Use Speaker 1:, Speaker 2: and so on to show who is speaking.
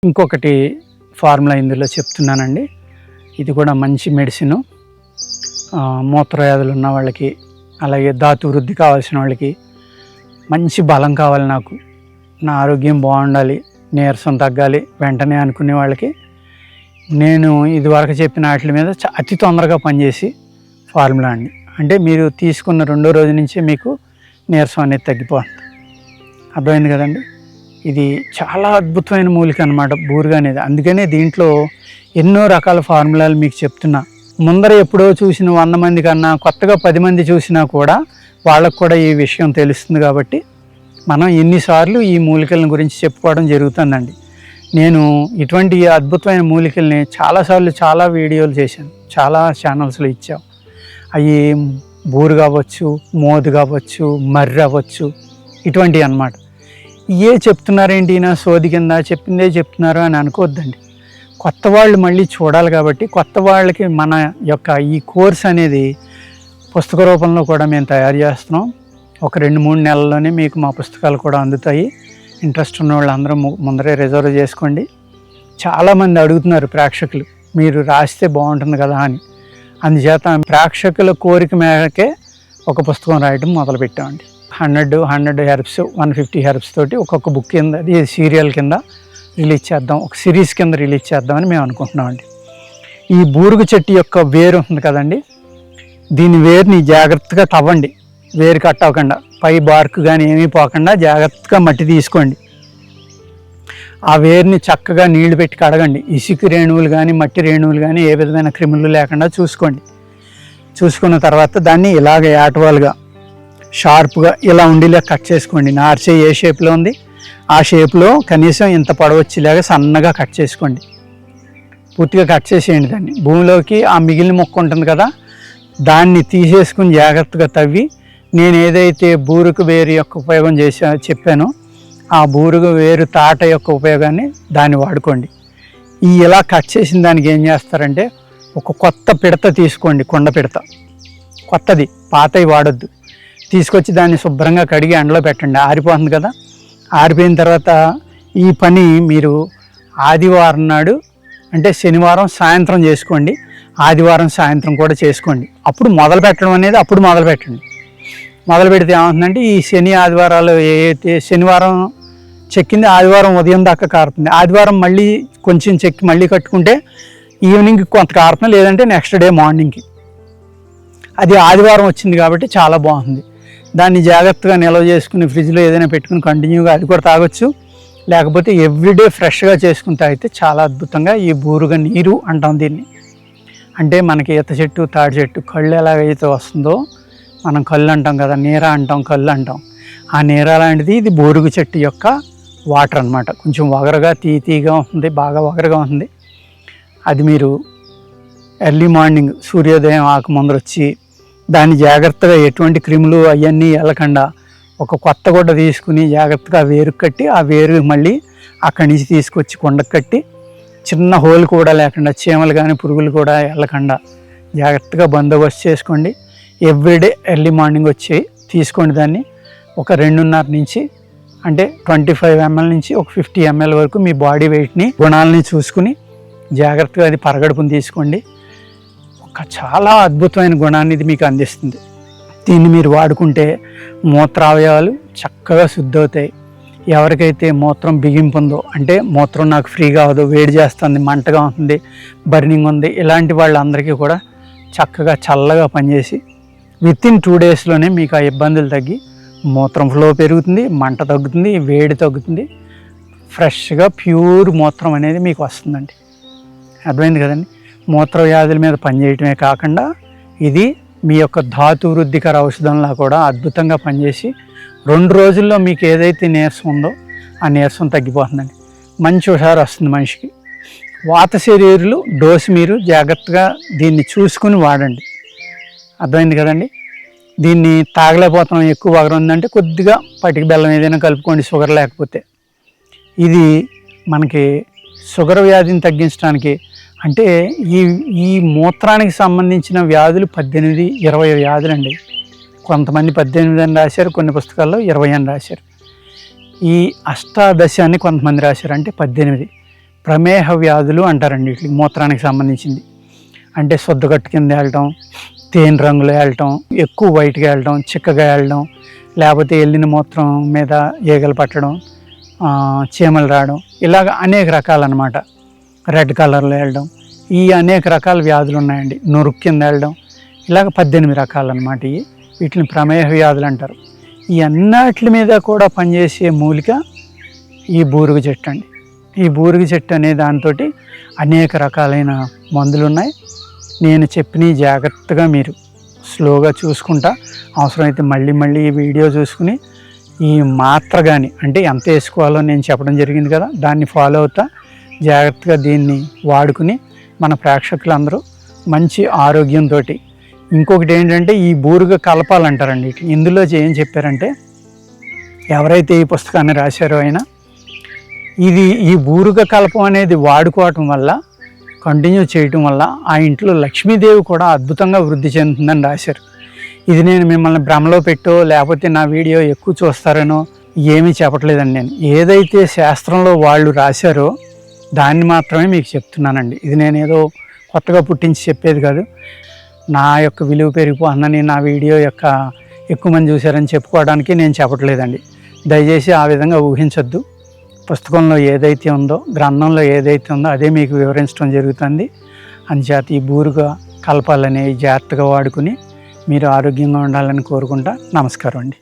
Speaker 1: ఇంకొకటి ఫార్ములా ఇందులో చెప్తున్నానండి. ఇది కూడా మంచి మెడిసిన్. మూత్రవ్యాధులు ఉన్న వాళ్ళకి, అలాగే ధాతు వృద్ధి కావాల్సిన వాళ్ళకి, మంచి బలం కావాలి, నాకు నా ఆరోగ్యం బాగుండాలి, నీరసం తగ్గాలి వెంటనే అనుకునే వాళ్ళకి నేను ఇదివరకు చెప్పిన వాటి మీద అతి తొందరగా పనిచేసి ఫార్ములా అండి. అంటే మీరు తీసుకున్న 2వ రోజు నుంచే మీకు నీరసం అనేది తగ్గిపోతుంది. అర్థమైంది కదండి. ఇది చాలా అద్భుతమైన మూలిక అన్నమాట బూరుగ అనేది. అందుకనే దీంట్లో ఎన్నో రకాల ఫార్ములాలు మీకు చెప్తున్నా. ముందర ఎప్పుడో చూసిన 100 మంది కన్నా కొత్తగా 10 మంది చూసినా కూడా వాళ్ళకు కూడా ఈ విషయం తెలుస్తుంది. కాబట్టి మనం ఎన్నిసార్లు ఈ మూలికల గురించి చెప్పుకోవడం జరుగుతుందండి. నేను ఇటువంటి అద్భుతమైన మూలికల్ని చాలాసార్లు చాలా వీడియోలు చేశాను, చాలా ఛానల్స్లో ఇచ్చాం. అవి బూరు కావచ్చు, మోదు కావచ్చు, మర్రి అవ్వచ్చు, ఇటువంటివి అన్నమాట. ఏ చెప్తున్నారేంటి నా సోది కింద చెప్పిందే చెప్తున్నారు అని అనుకోవద్దండి. కొత్త వాళ్ళు మళ్ళీ చూడాలి కాబట్టి కొత్త వాళ్ళకి మన యొక్క ఈ కోర్స్ అనేది పుస్తక రూపంలో కూడా మేము తయారు చేస్తున్నాం. ఒక 2-3 నెలల్లోనే మీకు మా పుస్తకాలు కూడా అందుతాయి. ఇంట్రెస్ట్ ఉన్న వాళ్ళు అందరూ ముందరే రిజర్వ్ చేసుకోండి. చాలామంది అడుగుతున్నారు ప్రేక్షకులు, మీరు రాస్తే బాగుంటుంది కదా అని. అందుచేత ప్రేక్షకుల కోరిక మేరకే ఒక పుస్తకం రాయడం మొదలుపెట్టామండి. 100 హెర్బ్స్, 150 హెర్బ్స్ తోటి ఒక్కొక్క బుక్ కింద, అది సీరియల్ కింద రిలీజ్ చేద్దాం, ఒక సిరీస్ కింద రిలీజ్ చేద్దామని మేము అనుకుంటున్నామండి. ఈ బూరుగు చెట్టు యొక్క వేరు ఉంటుంది కదండి, దీని వేరుని జాగ్రత్తగా తవ్వండి. వేరు కట్ అవ్వకుండా, పై బార్క్ కానీ ఏమీ పోకుండా జాగ్రత్తగా మట్టి తీసుకోండి. ఆ వేరుని చక్కగా నీళ్లు పెట్టి కడగండి. ఇసుక రేణువులు కానీ మట్టి రేణువులు కానీ ఏ విధమైన క్రిములు లేకుండా చూసుకోండి. చూసుకున్న తర్వాత దాన్ని ఇలాగ యాటవాలుగా షార్ప్గా ఇలా ఉండేలా కట్ చేసుకోండి. నార్చే ఏ షేప్లో ఉంది ఆ షేప్లో కనీసం ఇంత పొడవచ్చేలాగా సన్నగా కట్ చేసుకోండి. పూర్తిగా కట్ చేసేయండి. దాన్ని భూమిలోకి ఆ మిగిలిన మొక్క ఉంటుంది కదా, దాన్ని తీసేసుకుని జాగ్రత్తగా తవ్వి, నేను ఏదైతే బూరుగు వేరు యొక్క ఉపయోగం చెప్పానో ఆ బూరుగు వేరు తాట యొక్క ఉపయోగాన్ని దాన్ని వాడుకోండి. ఈ ఇలా కట్ చేసిన దానికి ఏం చేస్తారంటే ఒక కొత్త పిడత తీసుకోండి, కొండ పిడత, కొత్తది, పాతవి వాడొద్దు. తీసుకొచ్చి దాన్ని శుభ్రంగా కడిగి ఎండలో పెట్టండి. ఆరిపోతుంది కదా, ఆరిపోయిన తర్వాత ఈ పని మీరు ఆదివారం నాడు, అంటే శనివారం సాయంత్రం చేసుకోండి, ఆదివారం సాయంత్రం కూడా చేసుకోండి. అప్పుడు మొదలు పెట్టడం అనేది అప్పుడు మొదలు పెట్టండి. మొదలు పెడితే ఏమవుతుందంటే ఈ శని ఆదివారాలు ఏదైతే శనివారం చెక్కింది ఆదివారం ఉదయం దాకా కారుతుంది, ఆదివారం మళ్ళీ కొంచెం చెక్కి మళ్ళీ కట్టుకుంటే ఈవినింగ్ కొంత కారుతుంది, లేదంటే నెక్స్ట్ డే మార్నింగ్కి. అది ఆదివారం వచ్చింది కాబట్టి చాలా బాగుంది. దాన్ని జాగ్రత్తగా నిల్వ చేసుకుని ఫ్రిడ్జ్లో ఏదైనా పెట్టుకుని కంటిన్యూగా అది కూడా తాగొచ్చు. లేకపోతే ఎవ్రీడే ఫ్రెష్గా చేసుకుని తాగితే చాలా అద్భుతంగా ఈ బూరుగ నీరు అంటాం దీన్ని. అంటే మనకి ఈత చెట్టు, తాడి చెట్టు కళ్ళు ఎలాగైతే వస్తుందో మనం కళ్ళు అంటాం కదా, నీర అంటాం, కళ్ళు అంటాం. ఆ నీర లాంటిది ఇది బూరుగు చెట్టు యొక్క వాటర్ అన్నమాట. కొంచెం వగరగా తీగా ఉంటుంది, బాగా వగరగా ఉంటుంది. అది మీరు ఎర్లీ మార్నింగ్ సూర్యోదయం ఆకముందర వచ్చి దాన్ని జాగ్రత్తగా ఎటువంటి క్రిములు అవన్నీ వెళ్ళకుండా ఒక కొత్త గుడ్డ తీసుకుని జాగ్రత్తగా వేరు కట్టి, ఆ వేరు మళ్ళీ అక్కడి నుంచి తీసుకొచ్చి కొండకు కట్టి, చిన్న హోల్ కూడా లేకుండా, చీమలు కానీ పురుగులు కూడా వెళ్ళకుండా జాగ్రత్తగా బందోబస్తు చేసుకోండి. ఎవ్రీడే ఎర్లీ మార్నింగ్ వచ్చి తీసుకోండి. దాన్ని ఒక 2.5 నుంచి, అంటే 25 ml నుంచి ఒక 50 ml వరకు మీ బాడీ వెయిట్ని, గుణాలని చూసుకుని జాగ్రత్తగా అది పరగడుపుని తీసుకోండి. ఒక చాలా అద్భుతమైన గుణాన్ని ఇది మీకు అందిస్తుంది. దీన్ని మీరు వాడుకుంటే మూత్రావయవాలు చక్కగా శుద్ధి అవుతాయి. ఎవరికైతే మూత్రం బిగింపు ఉందో, అంటే మూత్రం నాకు ఫ్రీగా అవ్వదు, వేడి చేస్తుంది, మంటగా ఉంటుంది, బర్నింగ్ ఉంది, ఇలాంటి వాళ్ళందరికీ కూడా చక్కగా చల్లగా పనిచేసి వితిన్ 2 డేస్లోనే మీకు ఆ ఇబ్బందులు తగ్గి మూత్రం ఫ్లో పెరుగుతుంది, మంట తగ్గుతుంది, వేడి తగ్గుతుంది, ఫ్రెష్గా ప్యూర్ మూత్రం అనేది మీకు వస్తుందండి. అర్థమైంది కదండి. మూత్ర వ్యాధుల మీద పనిచేయటమే కాకుండా ఇది మీ యొక్క ధాతు వృద్ధికర ఔషధంలా కూడా అద్భుతంగా పనిచేసి 2 రోజుల్లో మీకు ఏదైతే నీరసం ఉందో ఆ నీరసం తగ్గిపోతుందండి. మంచి హుషారు వస్తుంది మనిషికి. వాత శరీరులు డోసు మీరు జాగ్రత్తగా దీన్ని చూసుకుని వాడండి. అర్థమైంది కదండి. దీన్ని తాగలేకపోతున్నాం, ఎక్కువ వగరు ఉందంటే కొద్దిగా పటిక బెల్లం ఏదైనా కలుపుకోండి, షుగర్ లేకపోతే. ఇది మనకి షుగర్ వ్యాధిని తగ్గించడానికి, అంటే ఈ మూత్రానికి సంబంధించిన వ్యాధులు 18-20 వ్యాధులు అండి. కొంతమంది 18 అని రాశారు, కొన్ని పుస్తకాల్లో 20 అని రాశారు. ఈ అష్టాదశ అని కొంతమంది రాశారు, అంటే 18. ప్రమేహ వ్యాధులు అంటారండి. వీటికి మూత్రానికి సంబంధించింది. అంటే శుద్ధగట్టు కింద వెళ్ళటం, తేనె రంగులో వెళ్ళటం, ఎక్కువ వైట్గా వెళ్ళటం, చిక్కగా వెళ్ళడం, లేకపోతే వెళ్ళిన మూత్రం మీద ఈగలు పట్టడం, చీమలు రావడం, ఇలాగ అనేక రకాలన్నమాట. రెడ్ కలర్లో వెళ్ళడం, ఈ అనేక రకాల వ్యాధులు ఉన్నాయండి. నురుగు కింద వెళ్ళడం, ఇలాగ 18 రకాలు అన్నమాట. వీటిని ప్రమేహ వ్యాధులు అంటారు. ఈ అన్నిటి మీద కూడా పనిచేసే మూలిక ఈ బూరుగ చెట్టు అండి. ఈ బూరుగ చెట్టు అనే దాంతో అనేక రకాలైన మందులు ఉన్నాయి. నేను చెప్పిన జాగ్రత్తగా మీరు స్లోగా చూసుకుంటా, అవసరమైతే మళ్ళీ మళ్ళీ ఈ వీడియో చూసుకుని ఈ మాత్ర కానీ అంటే ఎంత వేసుకోవాలో నేను చెప్పడం జరిగింది కదా, దాన్ని ఫాలో అవుతా జాగ్రత్తగా దీన్ని వాడుకుని మన ప్రేక్షకులందరూ మంచి ఆరోగ్యంతో. ఇంకొకటి ఏంటంటే ఈ బూరుగ కలపాలంటారండి. ఇందులో ఏం చెప్పారంటే, ఎవరైతే ఈ పుస్తకాన్ని రాశారో అయినా ఈ బూరుగ కలపం అనేది వాడుకోవటం వల్ల, కంటిన్యూ చేయటం వల్ల ఆ ఇంట్లో లక్ష్మీదేవి కూడా అద్భుతంగా వృద్ధి చెందుతుందని రాశారు. ఇది నేను మిమ్మల్ని భ్రమలో పెట్టో లేకపోతే నా వీడియో ఎక్కువ చూస్తారనో ఏమీ చెప్పట్లేదండి. నేను ఏదైతే శాస్త్రంలో వాళ్ళు రాశారో దాన్ని మాత్రమే మీకు చెప్తున్నానండి. ఇది నేనేదో కొత్తగా పుట్టించి చెప్పేది కాదు. నా యొక్క విలువ పెరిగిపోతుందని, నా వీడియో యొక్క ఎక్కువ మంది చూశారని చెప్పుకోవడానికి నేను చెప్పట్లేదండి. దయచేసి ఆ విధంగా ఊహించొద్దు. పుస్తకంలో ఏదైతే ఉందో, గ్రంథంలో ఏదైతే ఉందో అదే మీకు వివరించడం జరుగుతుంది. అందుచేత ఈ బూరుగ కలపాలని జాగ్రత్తగా వాడుకుని మీరు ఆరోగ్యంగా ఉండాలని కోరుకుంటా. నమస్కారం అండి.